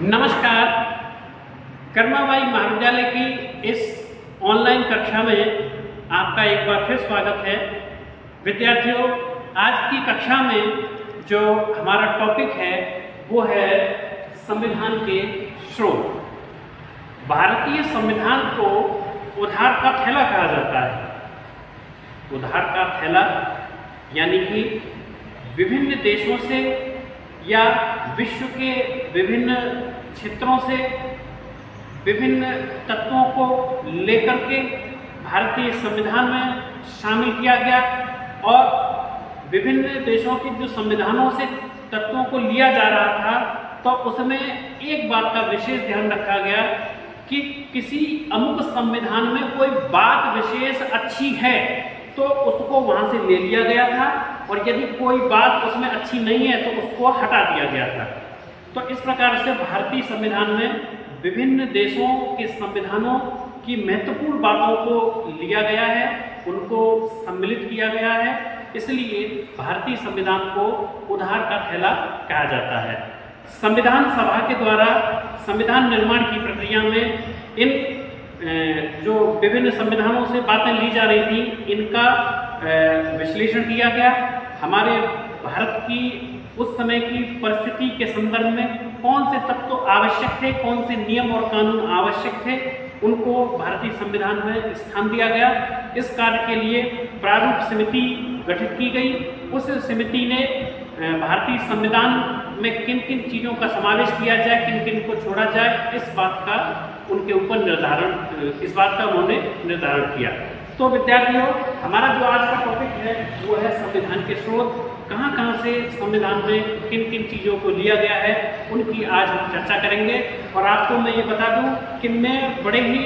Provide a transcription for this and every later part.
नमस्कार। कर्माबाई महाविद्यालय की इस ऑनलाइन कक्षा में आपका एक बार फिर स्वागत है। विद्यार्थियों, आज की कक्षा में जो हमारा टॉपिक है वो है संविधान के स्रोत। भारतीय संविधान को उधार का थैला कहा जाता है। उधार का थैला यानी कि विभिन्न देशों से या विश्व के विभिन्न क्षेत्रों से विभिन्न तत्वों को लेकर के भारतीय संविधान में शामिल किया गया और विभिन्न देशों के जो संविधानों से तत्वों को लिया जा रहा था तो उसमें एक बात का विशेष ध्यान रखा गया कि किसी अमुक संविधान में कोई बात विशेष अच्छी है तो उसको वहां से ले लिया गया था और यदि कोई बात उसमें अच्छी नहीं है तो उसको हटा दिया गया था। तो इस प्रकार से भारतीय संविधान में विभिन्न देशों के संविधानों की महत्वपूर्ण बातों को लिया गया है, उनको सम्मिलित किया गया है। इसलिए भारतीय संविधान को उधार का थैला कहा जाता है। संविधान सभा के द्वारा संविधान निर्माण की प्रक्रिया में इन जो विभिन्न संविधानों से बातें ली जा रही थी इनका विश्लेषण किया गया। हमारे भारत की उस समय की परिस्थिति के संदर्भ में कौन से तत्व आवश्यक थे, कौन से नियम और कानून आवश्यक थे, उनको भारतीय संविधान में स्थान दिया गया। इस कार्य के लिए प्रारूप समिति गठित की गई। उस समिति ने भारतीय संविधान में किन किन चीज़ों का समावेश किया जाए, किन किन को छोड़ा जाए, इस बात का उन्होंने निर्धारण किया। तो विद्यार्थियों, हमारा जो आज का टॉपिक है वो है संविधान के स्रोत। कहाँ कहाँ से संविधान में किन किन चीज़ों को लिया गया है उनकी आज हम चर्चा करेंगे। और आपको मैं ये बता दूं कि मैं बड़े ही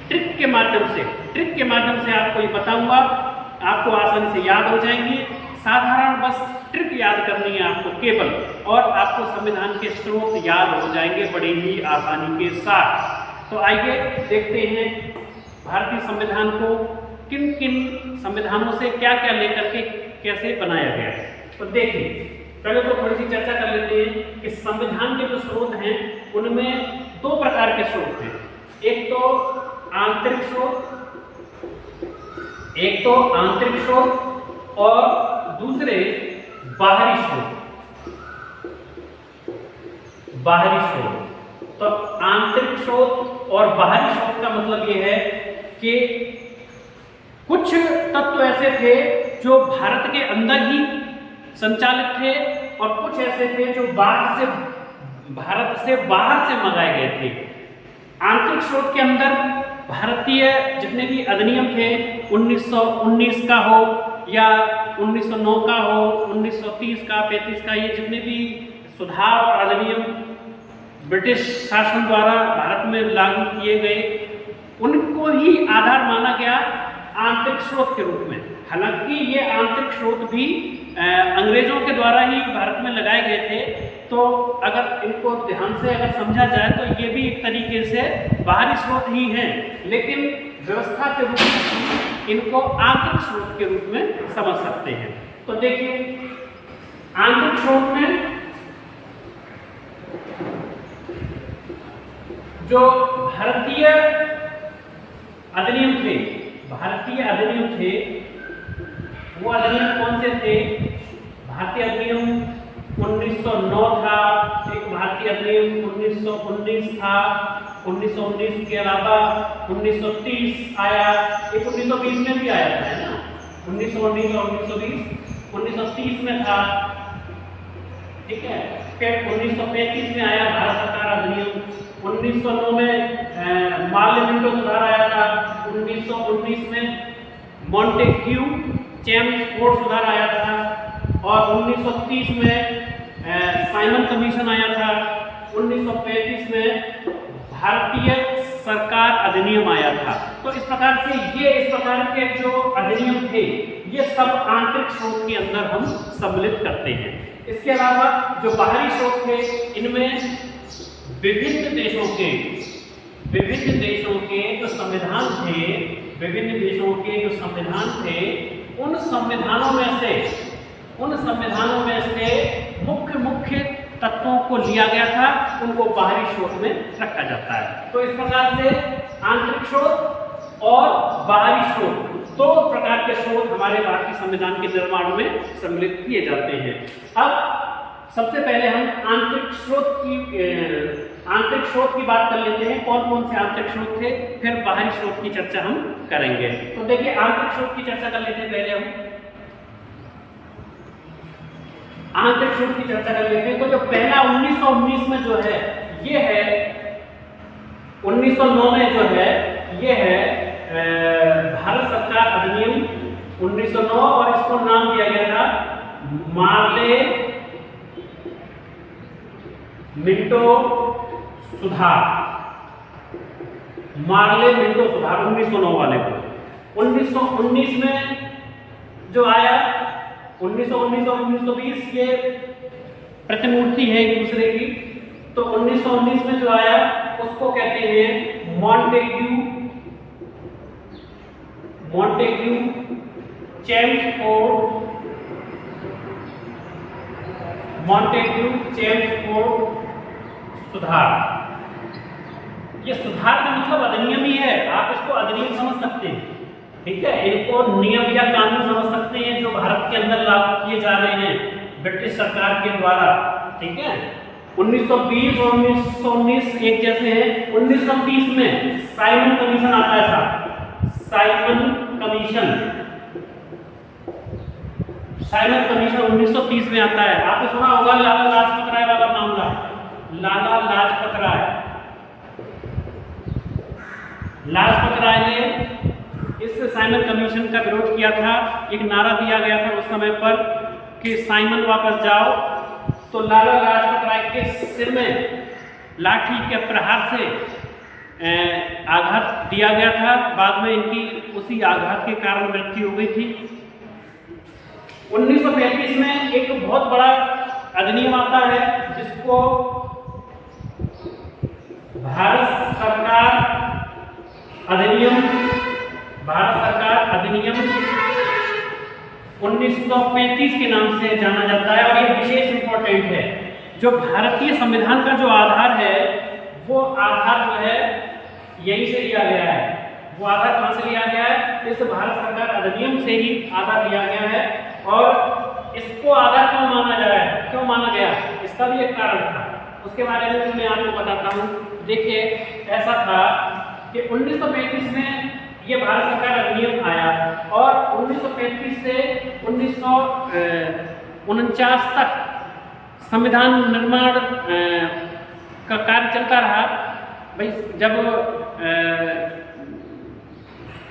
ट्रिक के माध्यम से आपको ये बताऊंगा, आपको आसानी से याद हो जाएंगे। साधारण बस ट्रिक याद करनी है आपको केवल, और आपको संविधान के स्रोत याद हो जाएंगे बड़ी ही आसानी के साथ। तो आइए देखते हैं भारतीय संविधान को किन किन संविधानों से क्या क्या लेकर के कैसे बनाया गया है। तो देखिए, पहले तो थोड़ी सी चर्चा कर लेते हैं कि संविधान के जो स्रोत हैं उनमें दो प्रकार के स्रोत हैं। एक तो आंतरिक स्रोत और दूसरे बाहरी स्रोत। तो आंतरिक स्रोत और बाहरी स्रोत का मतलब यह है कि कुछ तत्व ऐसे थे जो भारत के अंदर ही संचालित थे और कुछ ऐसे थे जो भारत से बाहर से मंगाए गए थे। आंतरिक स्रोत के अंदर भारतीय जितने भी अधिनियम थे, 1919 का हो या 1909 का हो, 1930 का, 35 का, ये जितने भी सुधार और अधिनियम ब्रिटिश शासन द्वारा भारत में लागू किए गए, उनको ही आधार माना गया आंतरिक स्रोत के रूप में। हालांकि ये आंतरिक स्रोत भी अंग्रेजों के द्वारा ही भारत में लगाए गए थे। तो अगर इनको ध्यान से अगर समझा जाए तो ये भी एक तरीके से बाहरी स्रोत ही हैं, लेकिन व्यवस्था के रूप में इनको आंतरिक स्रोत के रूप में समझ सकते हैं। तो देखिए, आंतरिक स्रोत में जो भारतीय अधिनियम थे वो अधिनियम कौन से थे? भारतीय अधिनियम 1909 था, एक भारतीय अधिनियम 1919 था, 1919 के अलावा 1930 आया, एक 1920 में भी आया था, है ना? 1919 और 1930 में था, ठीक है। फिर 1935 में आया भारत सरकार अधिनियम, 1909 में माल्य विंडो सुधार आया था, 1919 में मॉन्टेग्यू चेम्स कोड सुधार आया था और 1930 में साइमन कमीशन आया था। 1935 में भारतीय सरकार अधिनियम आया था। तो इस प्रकार के जो अधिनियम थे ये सब आंतरिक स्रोत के अंदर हम सम्मिलित करते हैं। इसके अलावा जो बाहरी स्रोत थे इनमें विभिन्न देशों के जो संविधान थे उन संविधानों में से मुख्य तत्वों को लिया गया था उनको बाहरी स्रोत में रखा जाता है। तो इस प्रकार से आंतरिक स्रोत और बाहरी स्रोत दो प्रकार के स्रोत हमारे भारतीय संविधान के निर्माण में सम्मिलित किए जाते हैं। अब सबसे पहले हम आंतरिक स्रोत की बात कर लेते हैं, कौन कौन से आंतरिक स्रोत थे, फिर बाहरी स्रोत की चर्चा हम करेंगे। तो देखिए आंतरिक स्रोत की चर्चा कर लेते हैं। पहले हम आंतरिक स्रोत की चर्चा कर लेते हैं। तो जो पहला 1919 में जो है ये है 1909 में जो है ये है भारत सरकार अधिनियम 1909 और इसको नाम दिया गया था मार्ले मिंटो सुधार। मार्ले मिंटो सुधार 1909 वाले को 1919 में जो आया 1919 और 1920 ये प्रतिमूर्ति है एक दूसरे की। तो 1919 में जो आया उसको कहते हैं मॉन्टेग्यू चेम्सफोर्ड सुधार। ये सुधार का मतलब अधिनियम ही है, आप इसको अधिनियम समझ सकते हैं, ठीक है। इनको नियम या कानून समझ सकते हैं जो भारत के अंदर लागू किए जा रहे हैं ब्रिटिश सरकार के द्वारा, ठीक है। 1920 और 1919 एक जैसे हैं। 1930 में साइमन कमीशन आता है साहब, साइमन कमीशन 1930 में आता है। आपने सुना होगा लाला लाजपत राय वाला मामला, लाजपत राय ने इस साइमन कमीशन का विरोध किया था। एक नारा दिया गया था उस समय पर कि साइमन वापस जाओ। तो लाला लाजपत राय के सिर में लाठी के प्रहार से आघात दिया गया था। बाद में इनकी उसी आघात के कारण मृत्यु हो गई थी। 1935 में एक बहुत बड़ा अधिनियम आता है जिसको भारत सरकार अधिनियम 1935 के नाम से जाना जाता है। और ये विशेष इंपॉर्टेंट है। जो भारतीय संविधान का जो आधार है वो आधार जो है यहीं से लिया गया है। वो आधार कहां से लिया गया है? इस भारत सरकार अधिनियम से ही आधार लिया गया है। और इसको आधार क्यों माना जा रहा है, क्यों माना गया, इसका भी एक कारण था, उसके बारे में मैं आपको बताता हूँ। देखिए ऐसा था कि 1935 में ये भारत सरकार अधिनियम आया और 1935 से 1949 तक संविधान निर्माण का कार्य चलता रहा। भाई जब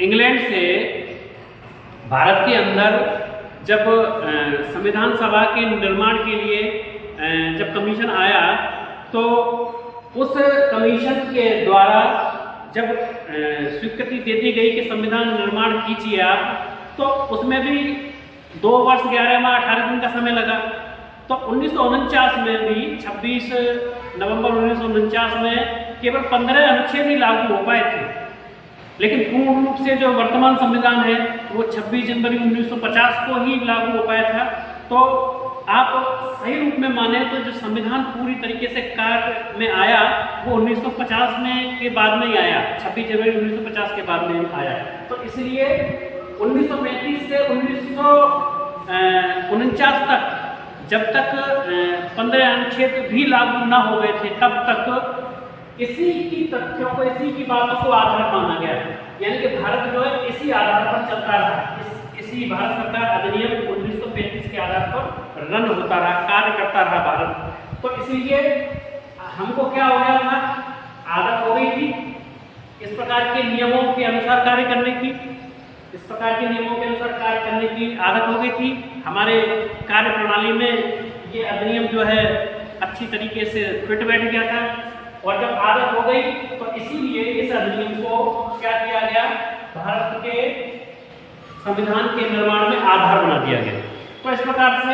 इंग्लैंड से भारत के अंदर जब संविधान सभा के निर्माण के लिए जब कमीशन आया तो उस कमीशन के द्वारा जब स्वीकृति दे दी गई कि संविधान निर्माण कीजिए आप, तो उसमें भी 2 वर्ष 11 माह 18 दिन का समय लगा। तो 1949 में भी 26 नवंबर 1949 में केवल 15 अनुच्छेद ही लागू हो पाए थे। लेकिन पूर्ण रूप से जो वर्तमान संविधान है वो 26 जनवरी 1950 को ही लागू हो पाया था। तो आप सही रूप में माने तो जो संविधान पूरी तरीके से कार्य में आया वो 1950 में के बाद में ही आया, 26 जनवरी 1950 के बाद में आया। तो इसलिए 1935 से 1949 तक जब तक 15 अनुच्छेद भी लागू न हो गए थे तब तक इसी की तथ्यों को, इसी की बातों को आधार माना गया। यानी कि भारत जो है इसी आधार पर चलता रहा, इसी भारत सरकार अधिनियम 1935 के आधार पर रन होता रहा, कार्य करता रहा भारत। तो इसलिए हमको क्या हो गया था, आदत हो गई थी इस प्रकार के नियमों के अनुसार कार्य करने की, इस प्रकार के नियमों के अनुसार कार्य करने की आदत हो गई थी। हमारे कार्य प्रणाली में ये अधिनियम जो है अच्छी तरीके से फिट बैठ गया था। और जब आदत हो गई तो इसीलिए इस अधिनियम को क्या किया गया, भारत के संविधान के निर्माण में आधार बना दिया गया। तो इस प्रकार से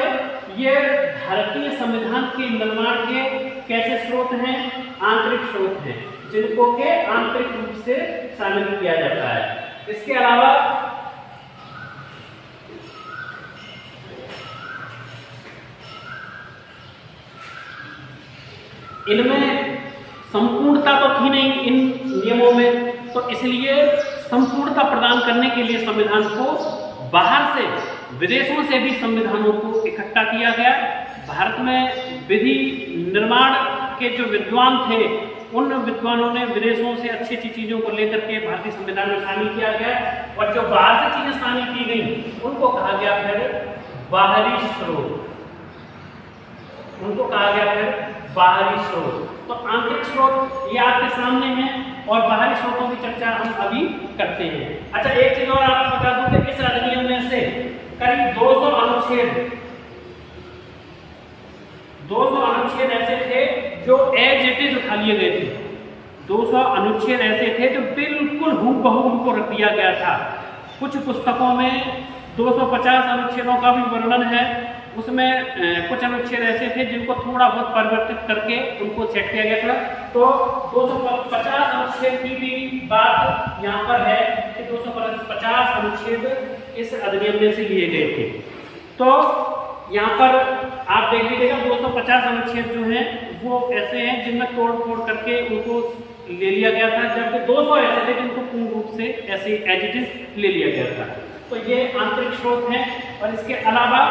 ये भारतीय संविधान के निर्माण के कैसे स्रोत हैं, आंतरिक स्रोत हैं, जिनको के आंतरिक रूप से शामिल किया जाता है। इसके अलावा इनमें संपूर्णता तो थी नहीं इन नियमों में, तो इसलिए संपूर्णता प्रदान करने के लिए संविधान को बाहर से, विदेशों से भी संविधानों को इकट्ठा किया गया। भारत में विधि निर्माण के जो विद्वान थे, उन विद्वानों ने विदेशों से अच्छी अच्छी चीज़ों को लेकर के भारतीय संविधान में शामिल किया गया, और जो बाहर से चीज़ें शामिल की गई उनको कहा गया फिर बाहरी स्रोत। उनको कहा गया फिर बाहरी स्रोत। तो आंतरिक स्रोत ये आपके सामने हैं, और बाहरी स्रोतों की चर्चा हम अभी करते हैं। अच्छा, एक चीज और आपको बता दूं कि इस अधिनियम में से करीब 200 अनुच्छेद ऐसे थे जो एज इट इज उठा लिए गए थे। 200 अनुच्छेद ऐसे थे जो बिल्कुल हूबहू उनको रख दिया गया था। कुछ पुस्तकों में 250 अनुच्छेदों का भी वर्णन है, उसमें कुछ अनुच्छेद ऐसे थे जिनको थोड़ा बहुत परिवर्तित करके उनको सेट किया गया था। तो 250 अनुच्छेद की भी बात यहाँ पर है कि 250 अनुच्छेद इस अधिनियम में से लिए गए थे। तो यहाँ पर आप देख लीजिएगा 250 अनुच्छेद जो हैं वो ऐसे हैं जिनमें तोड़ फोड़ करके उनको ले लिया गया था, जबकि 200 ऐसे थे जिनको पूर्ण रूप से ऐसे एज इट इज ले लिया गया था। तो ये आंतरिक स्रोत हैं, और इसके अलावा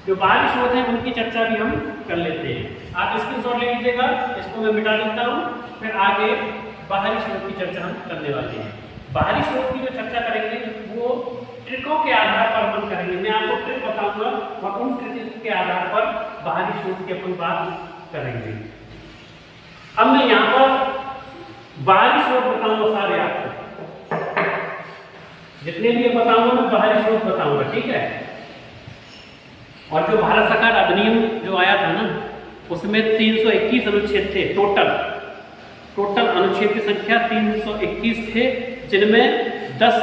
जो बाहरी स्रोत हैं उनकी चर्चा भी हम कर लेते हैं। आप स्क्रीनशॉट ले लीजिएगा, इसको मैं मिटा देता हूँ, फिर आगे बाहरी स्रोत की चर्चा हम करने वाले हैं। बाहरी स्रोत की जो चर्चा करेंगे वो ट्रिकों के आधार पर हम करेंगे। मैं आपको ट्रिक बताऊंगा और उन ट्रिक के आधार पर बाहरी स्रोत की अपन बात करेंगे। अब मैं यहाँ पर बाहरी स्रोत बताऊंगा सारे आपको, जितने भी बताऊंगा मैं बाहरी स्रोत बताऊंगा, ठीक है। और जो भारत सरकार अधिनियम जो आया था ना, उसमें 321 अनुच्छेद थे टोटल अनुच्छेद की संख्या 321 थे, जिनमें 10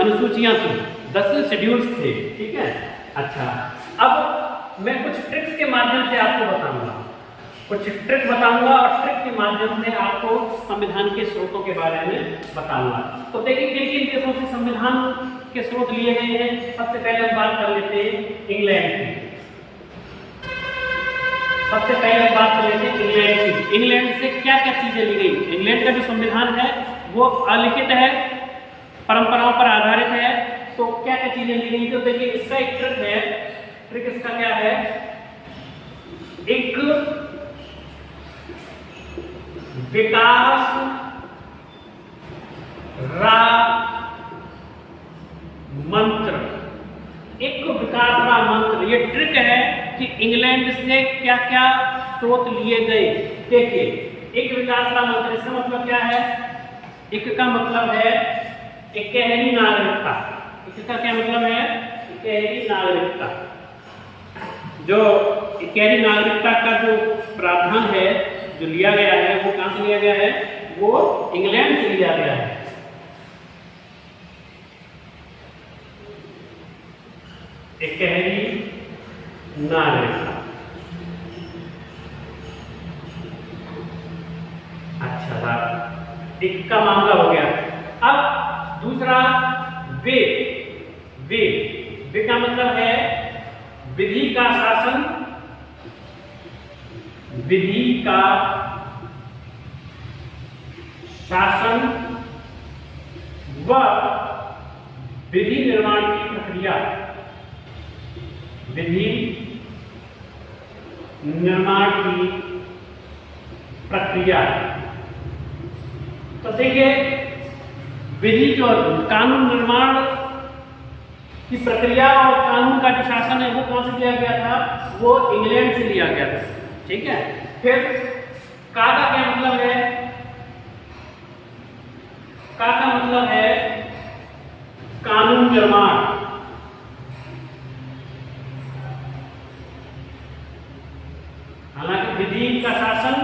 अनुसूचियां थी, 10 शेड्यूल्स थे, ठीक है। अच्छा, अब मैं कुछ ट्रिक्स के माध्यम से आपको बताऊंगा, कुछ ट्रिक बताऊंगा, और ट्रिक के माध्यम से आपको संविधान के स्रोतों के बारे में बताऊंगा। तो देखिए किन किन देशों से संविधान के स्रोत लिए गए हैं। सबसे पहले हम बात कर लेते हैं इंग्लैंड की। सबसे पहले हम बात कर लेते हैं इंग्लैंड की। इंग्लैंड से क्या क्या चीजें ली गई। इंग्लैंड का जो संविधान है वो अलिखित है, परंपराओं पर आधारित है। तो क्या क्या चीजें ली गई, तो देखिए इसका एक ट्रिक है। ट्रिक इसका क्या है, एक विकास रा मंत्र, एक विकास रा मंत्र। ये ट्रिक है कि इंग्लैंड से क्या क्या स्रोत लिए गए। देखिए एक विकास रा मंत्र, इसका मतलब क्या है, एक का मतलब है इकहरी नागरिकता। इसका क्या मतलब है, इकहरी नागरिकता। जो इकहरी नागरिकता का जो प्रावधान है, जो लिया गया है, वो कहां से लिया गया है, वो इंग्लैंड से लिया गया है। इकहरी नागरिकता। अच्छा बात, एक का मामला हो गया। अब दूसरा वे का मतलब है विधि का शासन, विधि का शासन व विधि निर्माण की प्रक्रिया, विधि निर्माण की प्रक्रिया। तो देखिए विधि जो कानून निर्माण की प्रक्रिया और कानून का जो शासन है वो कौन से लिया गया था, वो इंग्लैंड से लिया गया था, ठीक है। फिर का क्या मतलब है, का मतलब है कानून निर्माण। हालांकि विधि का शासन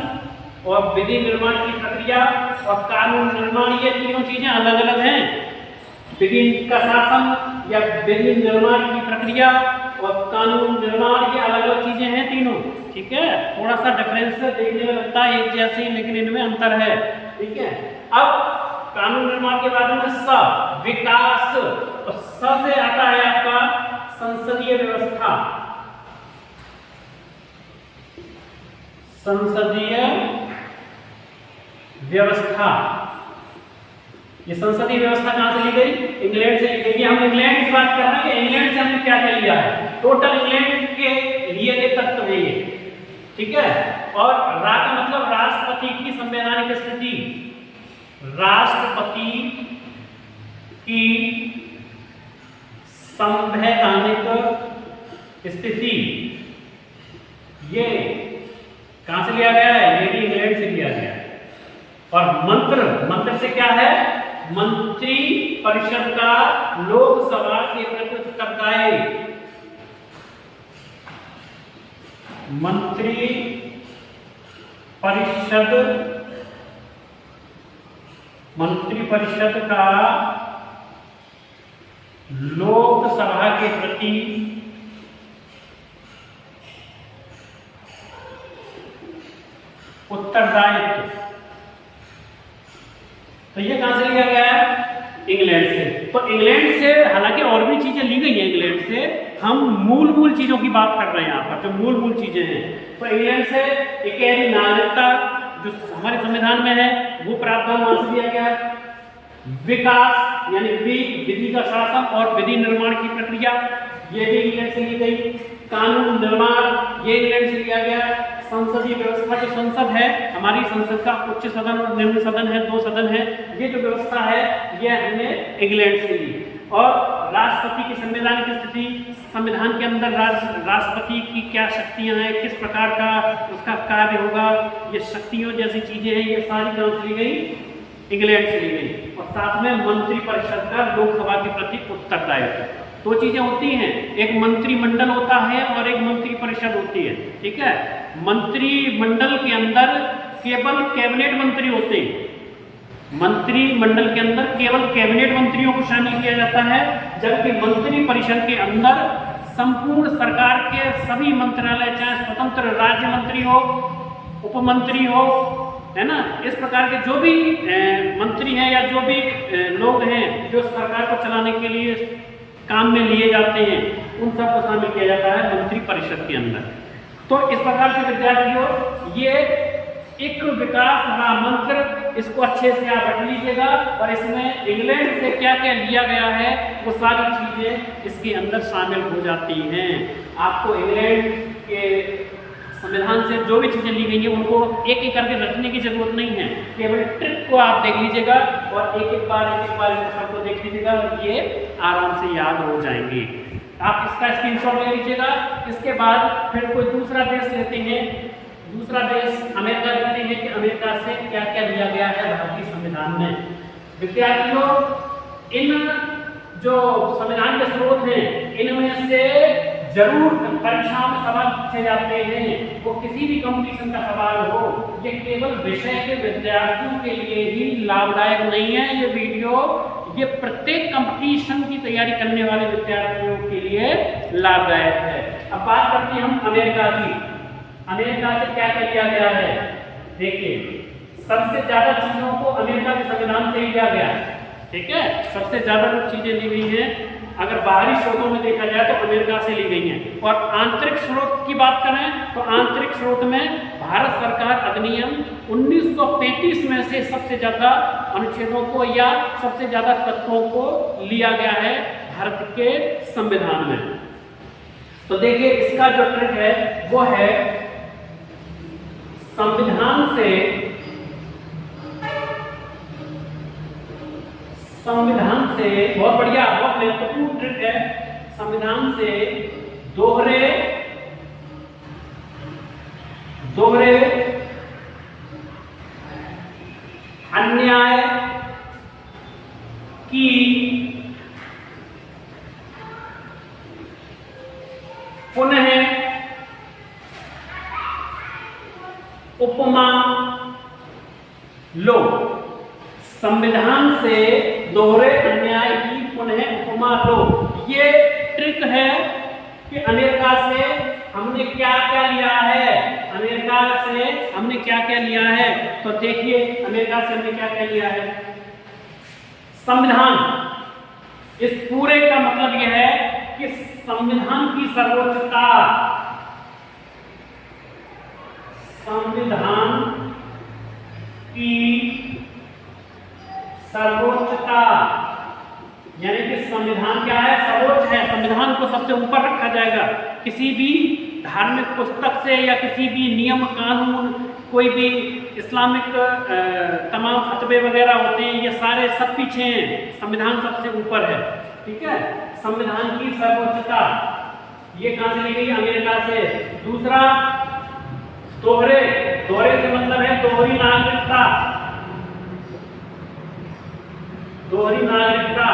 और विधि निर्माण की प्रक्रिया और कानून निर्माण ये तीनों चीजें अलग अलग हैं। विधि का शासन या विधि निर्माण की प्रक्रिया और कानून निर्माण ये अलग अलग चीजें हैं तीनों, ठीक है। थोड़ा सा डिफरेंस देखने में लगता है एक जैसे ही, लेकिन इनमें अंतर है, ठीक है। अब कानून निर्माण के बाद में स विकास, तो स से आता है आपका संसदीय व्यवस्था। संसदीय व्यवस्था। ये संसदीय व्यवस्था कहां से ली गई? इंग्लैंड से ली गई। हम इंग्लैंड की बात कर रहे हैं कि इंग्लैंड से हमने क्या क्या लिया है। टोटल इंग्लैंड के लिए गए तत्व है ये, ठीक है। और रा का मतलब राष्ट्रपति की संवैधानिक स्थिति, राष्ट्रपति की संवैधानिक स्थिति, ये कहां से लिया गया है? ये भी इंग्लैंड से लिया गया है। और मंत्र, मंत्र से क्या है? मंत्री परिषद का लोकसभा के प्रति उत्तरदायी, मंत्री परिषद का लोकसभा के प्रति उत्तरदायित्व। तो ये कहां से लिया गया है? इंग्लैंड से। तो इंग्लैंड से हालांकि और भी चीजें ली गई हैं इंग्लैंड से, हम मूल चीजों की बात कर रहे हैं यहाँ पर, जो मूल चीजें हैं। तो इंग्लैंड से एक नागरिकता जो हमारे संविधान में है वो प्रावधान वहां से लिया गया है। विकास यानी विधि का शासन और विधि निर्माण की प्रक्रिया, ये भी इंग्लैंड से ली गई। कानून निर्माण, ये इंग्लैंड से लिया गया। संसदीय व्यवस्था, जो संसद है हमारी, संसद का उच्च सदन और निम्न सदन है, 2 सदन है, ये जो व्यवस्था है ये हमने इंग्लैंड से ली। और राष्ट्रपति की संवैधानिक स्थिति, संविधान के अंदर राष्ट्रपति की क्या शक्तियां हैं, किस प्रकार का उसका कार्य होगा, ये शक्तियों जैसी चीजें हैं, ये सारी कहां से ली गई? इंग्लैंड से ली गई। और साथ में मंत्री परिषद का लोकसभा के प्रति उत्तरदायित्व। 2 चीजें होती हैं, एक मंत्रिमंडल होता है और एक मंत्री परिषद होती है, ठीक है। मंत्रिमंडल के अंदर केवल कैबिनेट मंत्री होते हैं, मंत्रिमंडल के अंदर केवल कैबिनेट मंत्रियों को शामिल किया जाता है, जबकि मंत्री परिषद के अंदर संपूर्ण सरकार के सभी मंत्रालय, चाहे स्वतंत्र राज्य मंत्री हो, उपमंत्री हो, है ना, इस प्रकार के जो भी मंत्री हैं या जो भी लोग हैं जो सरकार को चलाने के लिए काम में लिए जाते हैं, उन सबको शामिल किया जाता है मंत्री परिषद के अंदर। तो इस प्रकार से विद्यार्थियों, ये एक विकास महामंत्र, इसको अच्छे से आप रख लीजिएगा। और इसमें इंग्लैंड से क्या क्या लिया गया है वो सारी चीजें इसके अंदर शामिल हो जाती हैं। आपको इंग्लैंड के संविधान से जो भी चीजें ली गई हैं उनको एक एक करके रखने की जरूरत नहीं है, केवल ट्रिक को आप देख लीजिएगा और एक एक बार इन सबको देख लीजिएगा और ये आराम से याद हो जाएंगे। आप इसका स्क्रीनशॉट ले लीजिएगा। इसके बाद फिर कोई दूसरा देश लेते हैं, दूसरा देश अमेरिका लेते हैं कि अमेरिका से क्या क्या लिया गया है भारतीय संविधान में। विद्यार्थियों, इन जो संविधान के स्रोत हैं इनमें से जरूर परीक्षाओं में सवाल पूछे जाते हैं, वो किसी भी कंपटीशन का सवाल हो, ये केवल विषय के विद्यार्थियों के लिए ही लाभदायक नहीं है। ये वीडियो ये प्रत्येक कंपटीशन की तैयारी करने वाले विद्यार्थियों के लिए लाभदायक है। अब बात करते हैं हम अमेरिका की। अमेरिका से क्या क्या लिया गया है? देखिए, सबसे ज्यादा चीजों को अमेरिका के संविधान से ही लिया गया है, ठीक है। सबसे ज्यादा जो चीजें ली गई हैं अगर बाहरी स्रोतों में देखा जाए तो अमेरिका से ली गई हैं। और आंतरिक स्रोत की बात करें तो आंतरिक स्रोत में भारत सरकार अधिनियम 1935 में से सबसे ज्यादा अनुच्छेदों को या सबसे ज्यादा तत्वों को लिया गया है भारत के संविधान में। तो देखिए, इसका जो ट्रिक है वो है संविधान से बहुत बढ़िया, बहुत महत्वपूर्ण ट्रिक है। संविधान से दोहरे अन्याय की पुनः उपमा लो। संविधान से दोहरे अन्याय की पुनः उपमा लो। ये ट्रिक है कि अमेरिका से हमने क्या क्या लिया है। अमेरिका से हमने क्या क्या लिया है, तो देखिए अमेरिका से हमने क्या क्या लिया है। संविधान, इस पूरे का मतलब यह है कि संविधान की सर्वोच्चता, संविधान की सर्वोच्चता, यानी कि संविधान क्या है, सर्वोच्च है, संविधान को सबसे ऊपर रखा जाएगा। किसी भी धार्मिक पुस्तक से या किसी भी नियम कानून, कोई भी इस्लामिक तमाम फतवे वगैरह होते हैं, ये सारे सब पीछे हैं, संविधान सबसे ऊपर है। ठीक है, संविधान की सर्वोच्चता ये कहां से ली गई, अमेरिका से। दूसरा, दोहरे, दोहरे से मतलब है दोहरी नागरिकता, दोहरी नागरिकता।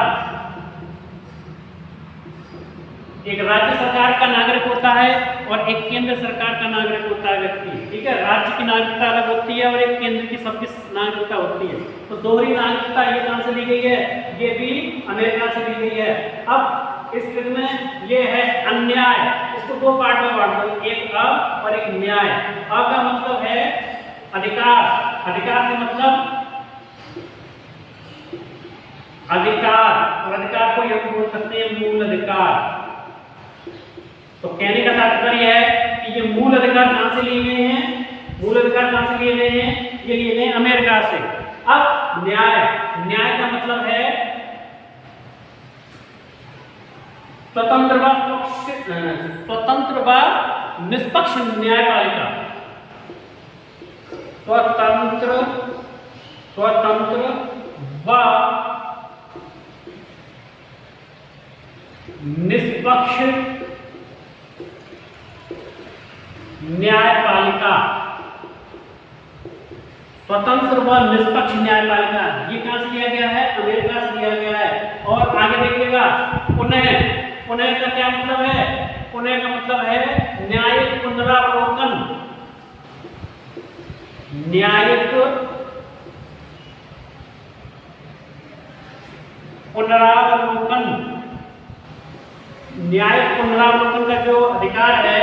एक राज्य सरकार का नागरिक होता है और एक केंद्र सरकार का नागरिक होता है व्यक्ति। ठीक है, राज्य की नागरिकता अलग होती है और एक केंद्र की सबकी नागरिकता होती है। तो दोहरी नागरिकता ये कहां से ली गई है, ये भी अमेरिका से ली गई है। अब इस फिल्म में ये है अन्याय, इसको दो पार्ट में बांट दो, एक अ और एक न्याय। अ का मतलब है अधिकार, अधिकार से मतलब अधिकार, और अधिकार को हम बोल सकते हैं मूल अधिकार। तो कहने का तात्पर्य है कि ये मूल अधिकार कहां से लिए गए हैं, मूल अधिकार कहां से लिए गए हैं, ये लिए गए अमेरिका से। अब न्याय, न्याय का मतलब है स्वतंत्र व निष्पक्ष न्यायपालिका, स्वतंत्र व निष्पक्ष न्यायपालिका, स्वतंत्र व निष्पक्ष न्यायपालिका, ये कहां से लिया गया है, अमेरिका से लिया गया है। और आगे देखिएगा पुनः, पुनः का क्या मतलब है, पुनः का मतलब है न्यायिक पुनरावलोकन, न्यायिक पुनरावलोकन। न्यायिक पुनरावलोकन का जो अधिकार है,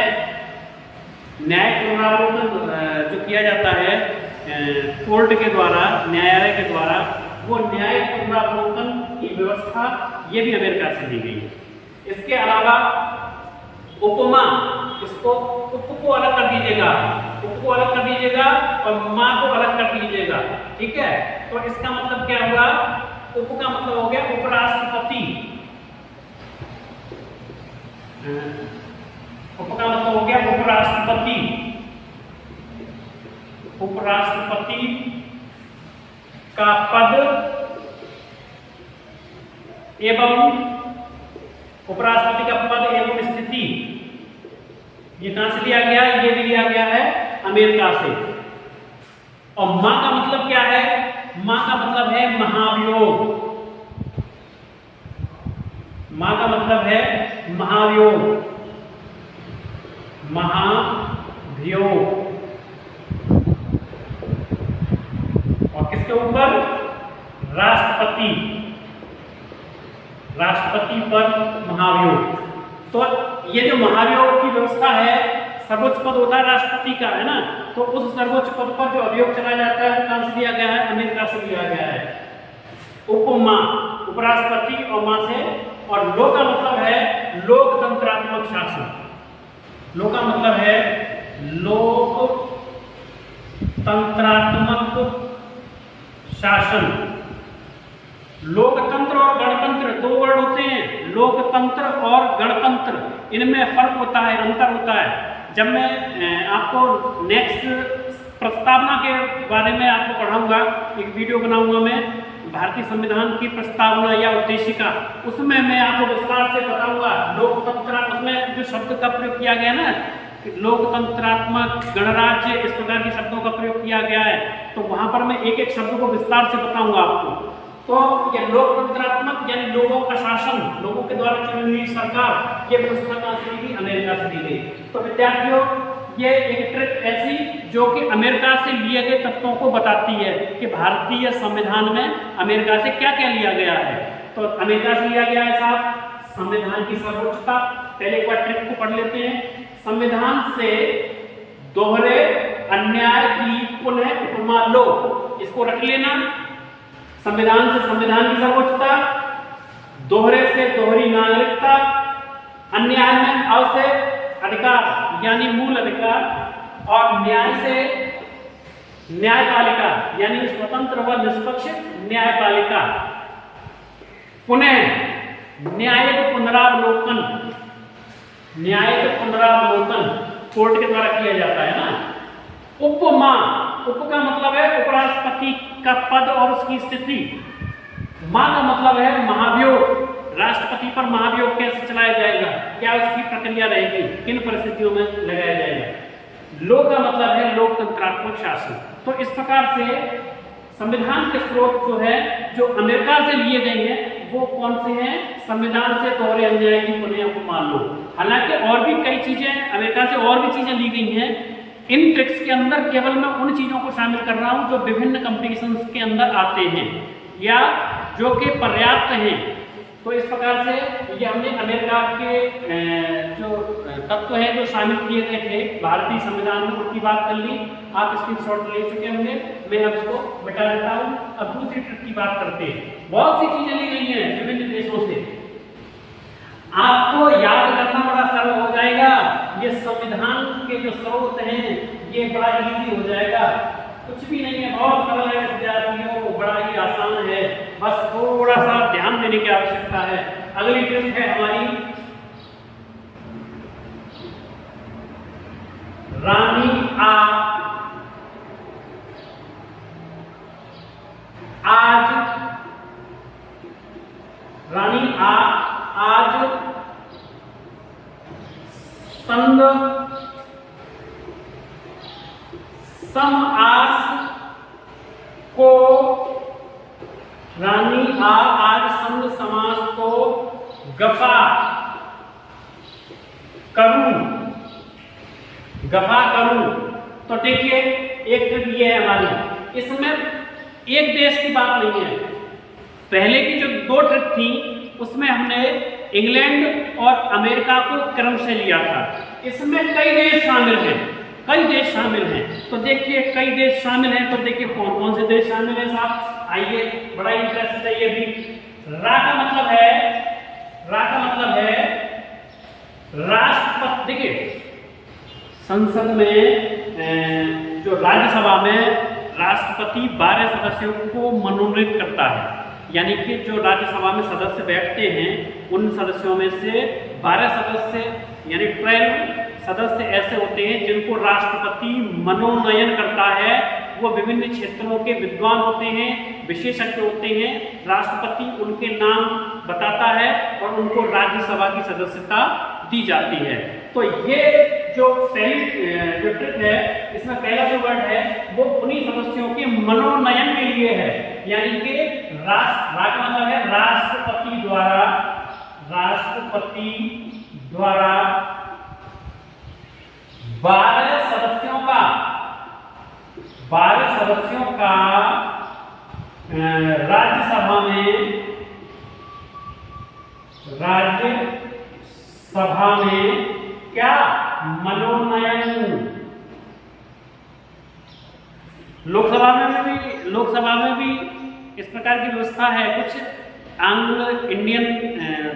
न्यायिक पुनरावलोकन जो किया जाता है कोर्ट के द्वारा, न्यायालय के द्वारा, वो न्यायिक पुनरावलोकन की व्यवस्था ये भी अमेरिका से ली गई है। इसके अलावा उपमा, इसको उप को अलग कर दीजिएगा, उप को अलग कर दीजिएगा और मां को अलग कर दीजिएगा। ठीक है, तो इसका मतलब क्या हुआ, उप का मतलब हो गया उपराष्ट्रपति, उप का मतलब हो गया उपराष्ट्रपति, उपराष्ट्रपति का पद एवं उपराष्ट्रपति का पद एवं स्थिति, ये कहां से लिया गया, ये भी लिया गया है अमेरिका से। और मां का मतलब क्या है, मां का मतलब है महाभियोग, मां का मतलब है महाभियोग, महाभियोग। और किसके ऊपर, राष्ट्रपति, राष्ट्रपति पर महाभियोग। तो ये जो महाभियोग की व्यवस्था है, सर्वोच्च पद होता है राष्ट्रपति का, है ना, तो उस सर्वोच्च पद पर जो अभियोग चला जाता है वो कहां से लिया गया है, अमेरिका से लिया गया है। उपमा, उपराष्ट्रपति और मां से। और लो का मतलब है लोकतंत्रात्मक शासन, लो का मतलब है लोकतंत्रात्मक शासन। लोकतंत्र और गणतंत्र दो वर्ड होते हैं, लोकतंत्र और गणतंत्र, इनमें फर्क होता है, अंतर होता है। जब मैं आपको नेक्स्ट प्रस्तावना के बारे में आपको पढ़ाऊंगा, एक वीडियो बनाऊंगा मैं भारतीय संविधान की प्रस्तावना या उद्देशिका, उसमें मैं आपको विस्तार से बताऊंगा लोकतंत्र, उसमें जो शब्द का प्रयोग किया गया ना, लोकतंत्रात्मक, गणराज्य, इस प्रकार के शब्दों का प्रयोग किया गया है, तो वहां पर मैं एक एक शब्द को विस्तार से बताऊंगा आपको। तो ये लोकतंत्रात्मक यानी लोगों का शासन, लोगों के द्वारा चुनी हुई सरकार, ये व्यवस्था कहां से दी गई, अमेरिका से दी गई। तो विद्यार्थियों, ये एक ट्रिक ऐसी जो कि अमेरिका से लिए गए तत्वों को बताती है कि भारतीय संविधान में अमेरिका से क्या क्या लिया गया है। तो अमेरिका से लिया गया है साहब संविधान की सर्वोच्चता। पहले एक बार ट्रिक को पढ़ लेते हैं। संविधान से दोहरे अन्याय की पुनः उपमा लो, इसको रख लेना। संविधान से संविधान की सर्वोच्चता, दोहरे से दोहरी नागरिकता, अन्याय में अव से अधिकार यानी मूल अधिकार, और न्याय से न्यायपालिका यानी स्वतंत्र व निष्पक्ष न्यायपालिका। पुनः न्यायिक पुनरावलोकन, न्यायिक पुनरावलोकन कोर्ट के द्वारा किया जाता है ना। उपमा, उप का मतलब है उपराष्ट्रपति का पद और उसकी स्थिति। मां का मतलब है महाभियोग, राष्ट्रपति पर महाभियोग कैसे चलाया जाएगा, क्या उसकी प्रक्रिया रहेगी, किन परिस्थितियों में लगाया जाएगा। लो का मतलब है लोकतंत्रात्मक शासन। तो इस प्रकार से संविधान के स्रोत जो है जो अमेरिका से लिए गए हैं वो कौन से हैं, संविधान से दोहरे अन्याय की पुनः उपमा लो। हालांकि और भी कई चीजें अमेरिका से और भी चीजें ली गई हैं। इन ट्रिक्स के अंदर केवल मैं उन चीजों को शामिल कर रहा हूं जो विभिन्न कॉम्पिटिशन्स के अंदर आते हैं या जो कि पर्याप्त हैं। तो इस प्रकार से ये हमने अमेरिका के जो तत्व हैं जो शामिल किए गए थे भारतीय संविधान में उनकी बात कर ली। आप स्क्रीनशॉट ले चुके होंगे, मैं अब इसको मिटा देता हूँ। अब दूसरी ट्रिक की बात करते हैं। बहुत सी चीजें ली गई हैं विभिन्न देशों से, आपको याद करना बड़ा सरल हो जाएगा। ये संविधान के जो स्रोत हैं ये बड़ा इजी हो जाएगा, कुछ भी नहीं है, बहुत सरल है विद्यार्थियों, बड़ा ही आसान है, बस थोड़ा सा ध्यान देने की आवश्यकता है। अगली ट्रिक है हमारी रानी आज संद समास को, रानी आज संद समास को गफा करूं। तो देखिए एक ट्रिक ये है हमारी, इसमें एक देश की बात नहीं है। पहले की जो दो ट्रिक थी उसमें हमने इंग्लैंड और अमेरिका को क्रम से लिया था। इसमें कई देश शामिल हैं, तो देखिए कई देश शामिल हैं। तो देखिए कौन कौन से देश शामिल हैं साहब, आइए, बड़ा इंटरेस्ट है ये भी। रा का मतलब है राष्ट्रपति। देखिए संसद में जो राज्यसभा में राष्ट्रपति 12 सदस्यों को मनोनीत करता है, यानी कि जो राज्यसभा में सदस्य बैठते हैं उन सदस्यों में से 12 सदस्य यानी 12 सदस्य ऐसे होते हैं जिनको राष्ट्रपति मनोनयन करता है। वो विभिन्न क्षेत्रों के विद्वान होते हैं, विशेषज्ञ होते हैं। राष्ट्रपति उनके नाम बताता है और उनको राज्यसभा की सदस्यता दी जाती है। तो ये जो पहली जो ट्रिक है, इसमें पहला जो वर्ड है वो उन्हीं सदस्यों के मनोनयन के लिए है, यानी कि रा का मतलब है राष्ट्रपति द्वारा 12 सदस्यों का राज्यसभा में क्या मनोनयन। लोकसभा में भी इस प्रकार की व्यवस्था है। कुछ आंग्ल इंडियन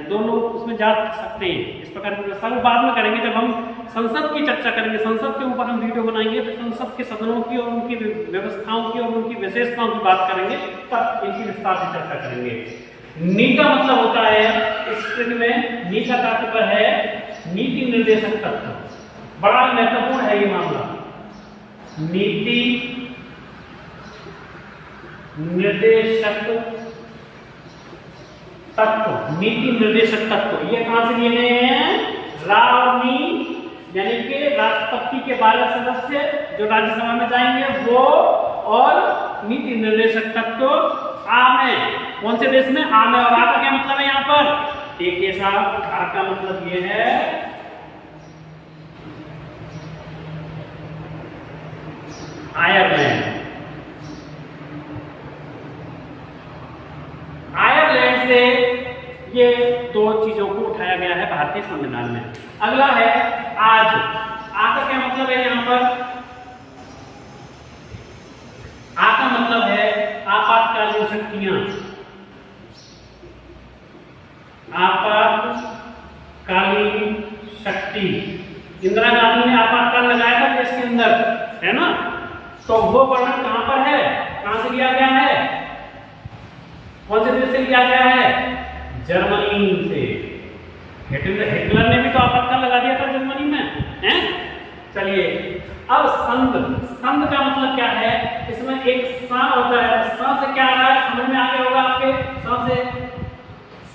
दोनों उसमें जा सकते हैं। इस प्रकार की व्यवस्था को बाद में करेंगे जब हम संसद की चर्चा करेंगे। संसद के ऊपर हम वीडियो बनाएंगे, फिर संसद के सदनों की और उनकी व्यवस्थाओं की और उनकी विशेषताओं की बात करेंगे, तब इनकी विस्तार से चर्चा करेंगे। नी का मतलब होता है इस ट्रिक में, नी का तात्पर्य है नीति निर्देशक तत्व। बड़ा महत्वपूर्ण है ये मामला। नीति निर्देशक तत्व ये कहां से लिए गए हैं, रा और नी, यानी कि राष्ट्रपति के 12 सदस्य जो राज्यसभा में जाएंगे वो, और नीति निर्देशक तत्व आ में, कौन से देश में, आ में। और आ का क्या मतलब है यहाँ पर, देखिए साहब, आ का मतलब ये है आयरलैंड। आयरलैंड से ये दो चीजों को उठाया गया है भारतीय संविधान में। अगला है आज। आ का क्या मतलब है यहाँ पर, आ का मतलब है आपातकालीन शक्तियां। आपातकालीन शक्ति, इंदिरा गांधी ने आपातकाल लगाया था है इसके अंदर, है ना। तो वो वर्णन कहां पर है, कहां से लिया गया है, कौन से देश से लिया गया है, जर्मनी से। हिटलर ने भी तो आपत्ति लगा दिया था जर्मनी में, हैं। चलिए अब संघ, संघ का मतलब क्या है, इसमें एक सा होता है, सा से क्या आ रहा है समझ में आ गया होगा आपके, सा से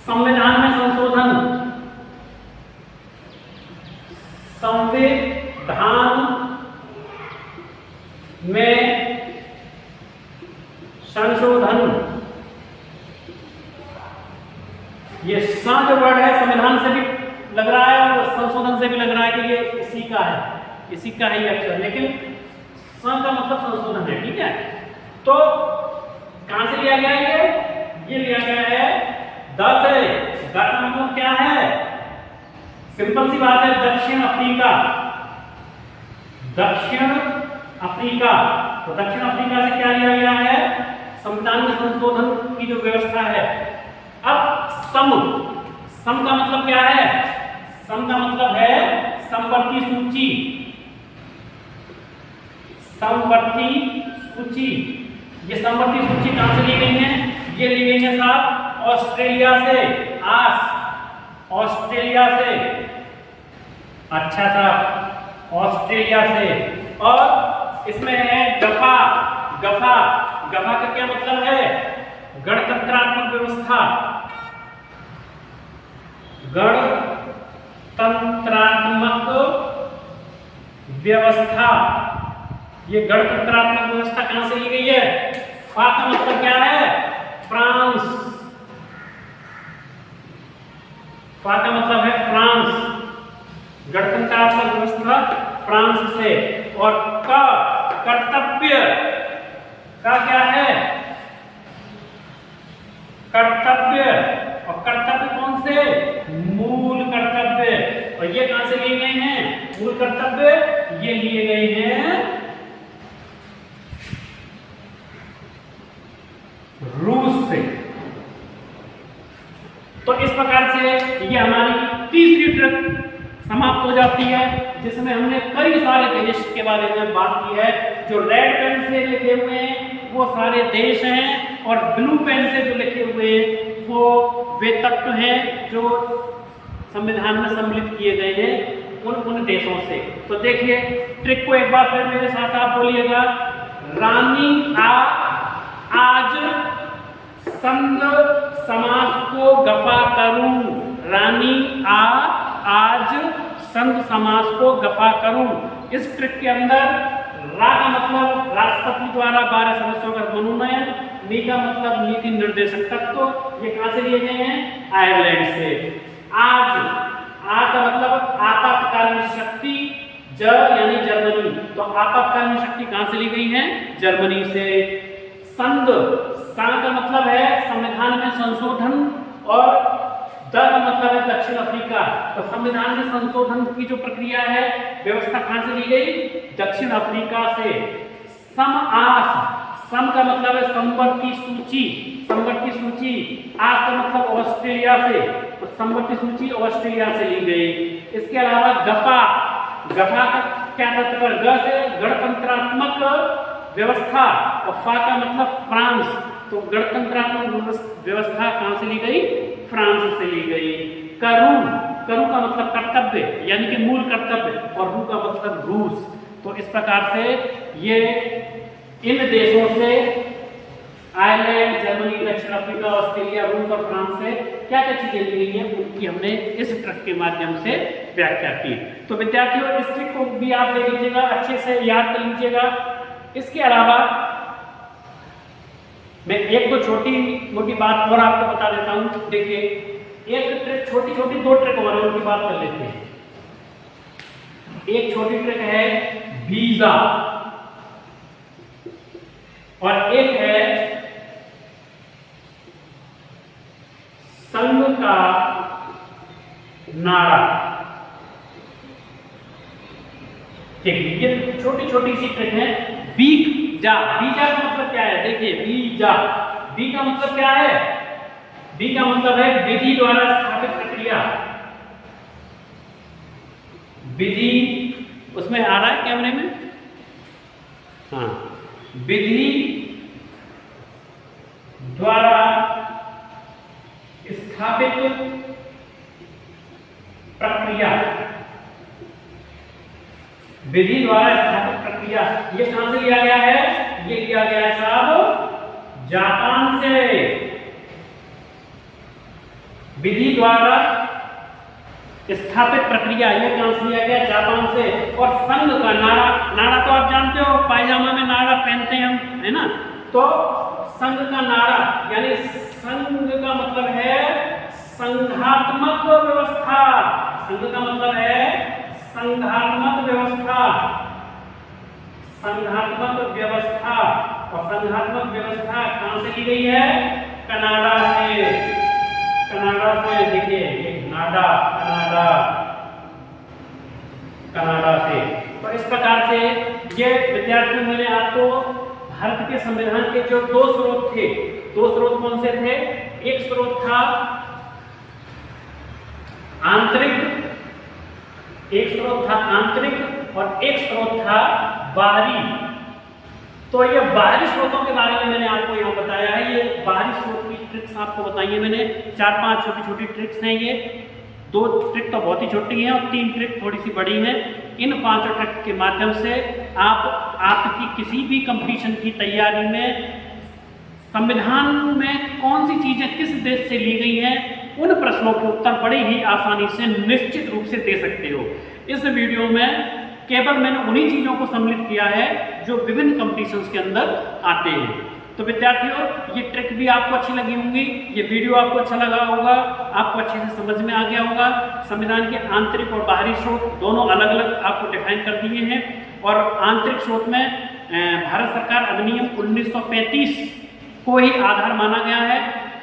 संविधान में संशोधन, संविधान में संशोधन, ये सा जो वर्ड है संविधान से भी लग रहा है और संशोधन से भी लग रहा है कि ये इसी का है, इसी का है ये अक्षर, लेकिन सा का मतलब संशोधन है, ठीक है। तो कहां से लिया गया ये लिया गया है द से। द का मतलब क्या है, सिंपल सी बात है, दक्षिण अफ्रीका, दक्षिण अफ्रीका। तो दक्षिण अफ्रीका से क्या लिया गया है, संविधान में संशोधन की जो व्यवस्था है। अब सम, सम का मतलब क्या है, सम का मतलब है समवर्ती सूची, समवर्ती सूची। ये समवर्ती सूची कहां से ली गई है, ये ली गई है साहब ऑस्ट्रेलिया से, ऑस्ट्रेलिया से, अच्छा साहब ऑस्ट्रेलिया से। और इसमें है गफा, गफा, गफा का क्या मतलब है, गणतंत्रात्मक व्यवस्था, गणतंत्रात्मक व्यवस्था। ये गणतंत्रात्मक व्यवस्था कहां से ली गई है, फा का मतलब क्या है, फ्रांस, फा का मतलब है फ्रांस, गणतंत्रात्मक व्यवस्था फ्रांस से। और का कर्तव्य, का क्या है, कर्तव्य, और कर्तव्य कौन से, मूल कर्तव्य। और ये कहां से लिए गए हैं, मूल कर्तव्य ये लिए गए हैं रूस से। तो इस प्रकार से ये हमारी तीसरी ट्रिप समाप्त हो जाती है, जिसमें हमने कई सारे देश के बारे में बात की है। जो रेड पेन से लिखे हुए हैं वो सारे देश हैं, और ब्लू पेन से जो लिखे हुए हैं वो वे तत्व हैं जो संविधान में सम्मिलित किए गए हैं उन देशों से। तो देखिए ट्रिक को एक बार फिर मेरे साथ आप बोलिएगा, रानी आज संघ समास को गफा करूं, रानी आज संघ समास को गफा करूं। इस ट्रिक के अंदर रा का मतलब राष्ट्रपति द्वारा 12 सदस्यों का मनोनयन, नी का मतलब नीति निर्देशक तत्व, ये कहां से लिए गए हैं, आयरलैंड से। आज, आ का मतलब आपातकालीन शक्ति, ज यानी जर्मनी, तो आपातकालीन शक्ति कहां से ली गई है, जर्मनी से। संघ, सा का मतलब है संविधान में संशोधन, और द का मतलब है दक्षिण अफ्रीका। तो संविधान में संशोधन की जो प्रक्रिया है, व्यवस्था कहां से ली गई, दक्षिण अफ्रीका से। सम आस, सम का मतलब है समवर्ती सूची, समवर्ती सूची, आस का मतलब ऑस्ट्रेलिया से, तो समवर्ती सूची ऑस्ट्रेलिया से ली गई। इसके अलावा गफा, गफा का क्या मतलब, ग से गणतंत्रात्मक व्यवस्था, और फा का मतलब फ्रांस, तो गणतंत्रात्मक व्यवस्था कहां से ली गई, फ्रांस से ली गई। करू, करू का मतलब कर्तव्य यानी कि मूल कर्तव्य, और रू का मतलब रूस। तो इस प्रकार से ये इन देशों से, आयरलैंड, जर्मनी, दक्षिण अफ्रीका, ऑस्ट्रेलिया, रूस और फ्रांस से क्या क्या चीजें ली गई हैं, उनकी हमने इस ट्रिक के माध्यम से व्याख्या की। तो विद्यार्थियों इस ट्रिक को भी आप देख लीजिएगा, अच्छे से याद कर लीजिएगा। इसके अलावा मैं एक तो छोटी मोटी बात और आपको बता देता हूं। देखिए एक ट्रिक, छोटी छोटी दो ट्रिक और उनकी बात कर लेते हैं। एक छोटी ट्रिक है वीजा, और एक है संघ का नारा। देखिए ये छोटी छोटी सी ट्रिक है। बीजा, बीजा का मतलब क्या है, देखिए बीजा, बी का मतलब क्या है, बी का मतलब है विधि द्वारा स्थापित प्रक्रिया, विधि, उसमें आ रहा है कैमरे में, हाँ, विधि द्वारा स्थापित प्रक्रिया, विधि द्वारा स्थापित प्रक्रिया, ये कहां से लिया गया है? ये लिया गया है साहब जापान से। विधि द्वारा स्थापित प्रक्रिया, ये कहां से लिया गया? जापान से। और संघ का नारा, नारा तो आप जानते हो, पायजामा में नारा पहनते हैं हम, है ना? तो संघ का नारा, यानी संघ का मतलब है संघात्मक व्यवस्था। संघ का मतलब है संघात्मक व्यवस्था, संघात्मक व्यवस्था। और संघात्मक व्यवस्था कहां से ली गई है? कनाडा से। कनाडा से, देखिए ये नाडा, कनाडा, कनाडा से। तो इस प्रकार से ये विद्यार्थियों, मैंने आपको भारत के संविधान के जो 2 स्रोत थे, 2 स्रोत कौन से थे? एक स्रोत था आंतरिक, एक स्रोत था आंतरिक और एक स्रोत था बाहरी। तो ये बाहरी स्रोतों के बारे में मैंने आपको यहाँ बताया है। ये बाहरी स्रोत की ट्रिक्स आपको बताई है मैंने, 4-5 छोटी छोटी ट्रिक्स हैं ये। 2 ट्रिक तो बहुत ही छोटी हैं और 3 ट्रिक थोड़ी सी बड़ी हैं। इन 5 ट्रिक के माध्यम से आपकी किसी भी कंपटीशन की तैयारी में संविधान में कौन सी चीजें किस देश से ली गई हैं, उन प्रश्नों के उत्तर बड़ी ही आसानी से निश्चित रूप से दे सकते हो। इस वीडियो में केवल मैंने उन्हीं चीजों को सम्मिलित किया है जो विभिन्न कंपटीशंस के अंदर आते हैं। तो विद्यार्थियों, ये ट्रिक भी आपको अच्छी लगी होंगी, ये वीडियो आपको अच्छा लगा होगा, आपको अच्छे से समझ में आ गया होगा। संविधान के आंतरिक और बाहरी स्रोत दोनों अलग अलग आपको डिफाइन कर दिए हैं। और आंतरिक स्रोत में भारत सरकार अधिनियम 1935 को ही आधार माना गया है।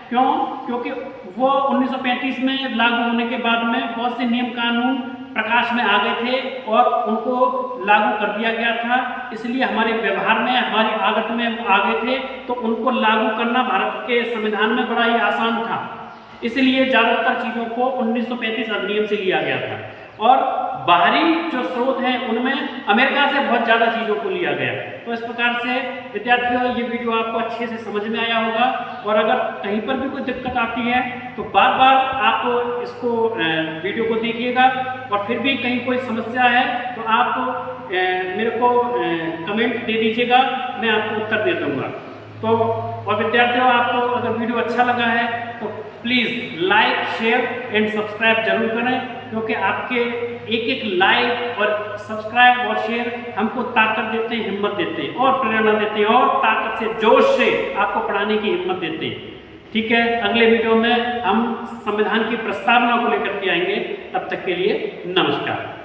क्यों? क्योंकि वो 1935 में लागू होने के बाद में बहुत से नियम कानून प्रकाश में आ गए थे और उनको लागू कर दिया गया था। इसलिए हमारे व्यवहार में, हमारी आदत में आ गए थे, तो उनको लागू करना भारत के संविधान में बड़ा ही आसान था। इसलिए ज़्यादातर चीज़ों को 1935 अधिनियम से लिया गया था। और बाहरी जो स्रोत हैं उनमें अमेरिका से बहुत ज़्यादा चीज़ों को लिया गया। तो इस प्रकार से विद्यार्थियों, ये वीडियो आपको अच्छे से समझ में आया होगा। और अगर कहीं पर भी कोई दिक्कत आती है तो बार बार आप इसको वीडियो को देखिएगा। और फिर भी कहीं कोई समस्या है तो आप मेरे को कमेंट दे दीजिएगा, मैं आपको उत्तर दे दूँगा। तो और विद्यार्थियों, आपको अगर वीडियो अच्छा लगा है तो please like, share and subscribe जरूर करें, क्योंकि आपके एक लाइक और सब्सक्राइब और शेयर हमको ताकत देते हैं, हिम्मत देते हैं और प्रेरणा देते हैं और ताकत से, जोश से आपको पढ़ाने की हिम्मत देते हैं। ठीक है, अगले वीडियो में हम संविधान की प्रस्तावना को लेकर के आएंगे। तब तक के लिए नमस्कार।